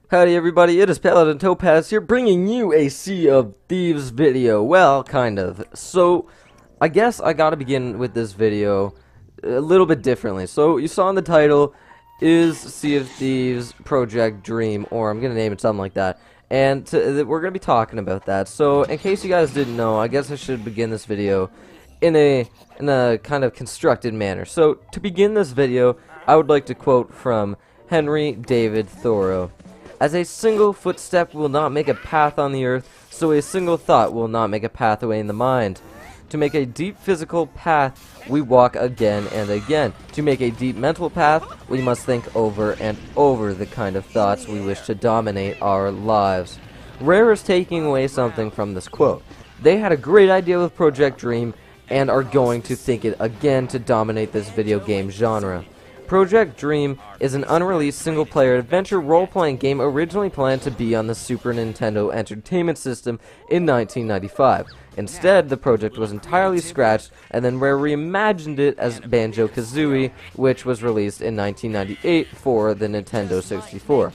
Howdy everybody, it is Paladin Topaz here, bringing you a Sea of Thieves video. Well, kind of. So, I guess I gotta begin with this video a little bit differently. So, you saw in the title, is Sea of Thieves Project Dream, or I'm gonna name it something like that. And we're gonna be talking about that. So, in case you guys didn't know, I guess I should begin this video in a kind of constructed manner. So, to begin this video, I would like to quote from Henry David Thoreau. As a single footstep will not make a path on the earth, so a single thought will not make a pathway in the mind. To make a deep physical path, we walk again and again. To make a deep mental path, we must think over and over the kind of thoughts we wish to dominate our lives. Rare is taking away something from this quote. They had a great idea with Project Dream, and are going to think it again to dominate this video game genre. Project Dream is an unreleased single-player adventure role-playing game originally planned to be on the Super Nintendo Entertainment System in 1995. Instead, the project was entirely scratched, and then Rare reimagined it as Banjo-Kazooie, which was released in 1998 for the Nintendo 64.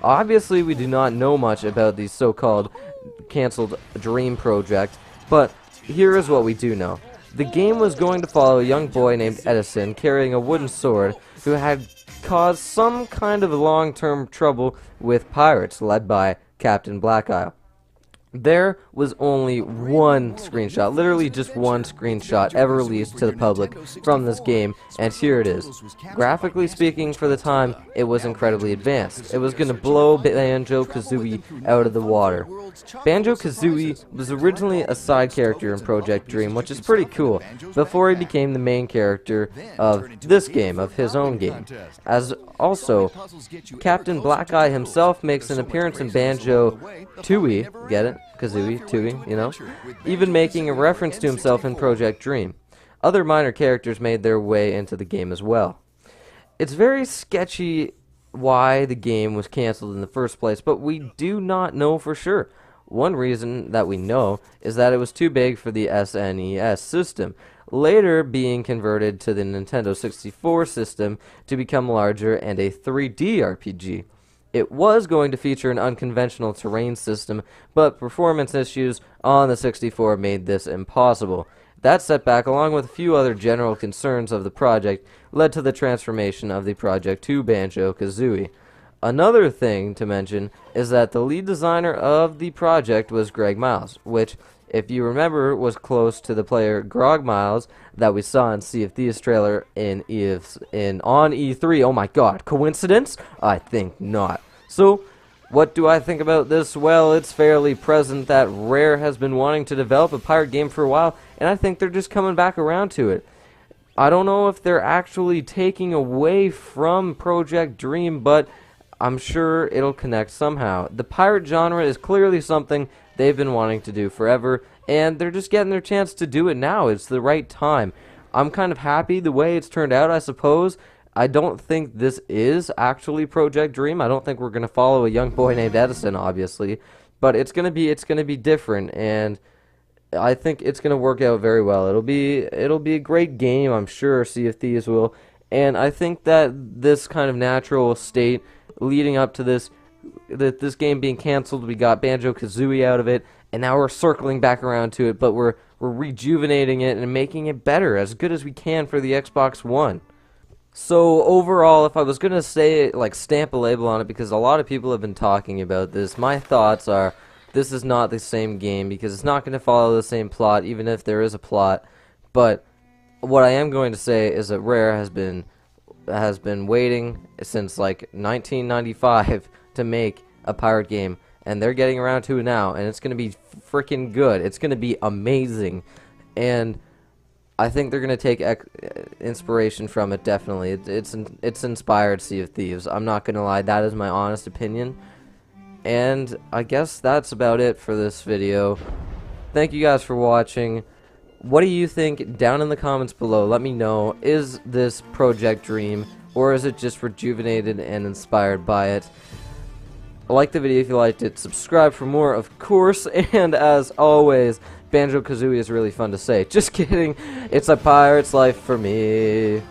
Obviously, we do not know much about the so-called cancelled Dream project, but here is what we do know. The game was going to follow a young boy named Edison carrying a wooden sword who had caused some kind of long-term trouble with pirates led by Captain Blackeye. There was only one screenshot, literally just one screenshot ever released to the public from this game, and here it is. Graphically speaking, for the time, it was incredibly advanced. It was going to blow Banjo-Kazooie out of the water. Banjo-Kazooie was originally a side character in Project Dream, which is pretty cool, before he became the main character of this game, of his own game. As also, Captain Blackeye himself makes an appearance in Banjo-Tooie, get it? Kazooie, Tooie, you know? Even making a reference to himself in Project Dream. Other minor characters made their way into the game as well. It's very sketchy why the game was cancelled in the first place, but we do not know for sure. One reason that we know is that it was too big for the SNES system, later being converted to the Nintendo 64 system to become larger and a 3D RPG. It was going to feature an unconventional terrain system, but performance issues on the 64 made this impossible. That setback, along with a few other general concerns of the project, led to the transformation of the project to Banjo-Kazooie. Another thing to mention is that the lead designer of the project was Greg Miles, which, if you remember, was close to the player Grog Miles that we saw in Sea of Thieves trailer on E3. Oh my god, coincidence? I think not. So, what do I think about this? Well, it's fairly present that Rare has been wanting to develop a pirate game for a while, and I think they're just coming back around to it. I don't know if they're actually taking away from Project Dream, but I'm sure it'll connect somehow. The pirate genre is clearly something they've been wanting to do forever, and they're just getting their chance to do it now. It's the right time. I'm kind of happy the way it's turned out, I suppose. I don't think this is actually Project Dream. I don't think we're gonna follow a young boy named Edison, obviously, but it's gonna be different, and I think it's gonna work out very well. It'll be a great game, I'm sure. Sea of Thieves will, and I think that this kind of natural state leading up to this game being canceled, we got Banjo-Kazooie out of it, and now we're circling back around to it, but we're rejuvenating it and making it better, as good as we can for the Xbox One. So overall, if I was gonna say, like, stamp a label on it, because a lot of people have been talking about this, my thoughts are, this is not the same game, because it's not gonna follow the same plot, even if there is a plot. But what I am going to say is that Rare has been waiting since like 1995 to make a pirate game, and they're getting around to it now, and it's gonna be freaking good. It's gonna be amazing, and I think they're gonna take inspiration from it. Definitely, it's inspired Sea of Thieves. I'm not gonna lie, that is my honest opinion. And I guess that's about it for this video. Thank you guys for watching. What do you think? Down in the comments below, let me know. Is this Project Dream, or is it just rejuvenated and inspired by it? Like the video if you liked it, subscribe for more, of course, and as always, Banjo-Kazooie is really fun to say. Just kidding, it's a pirate's life for me.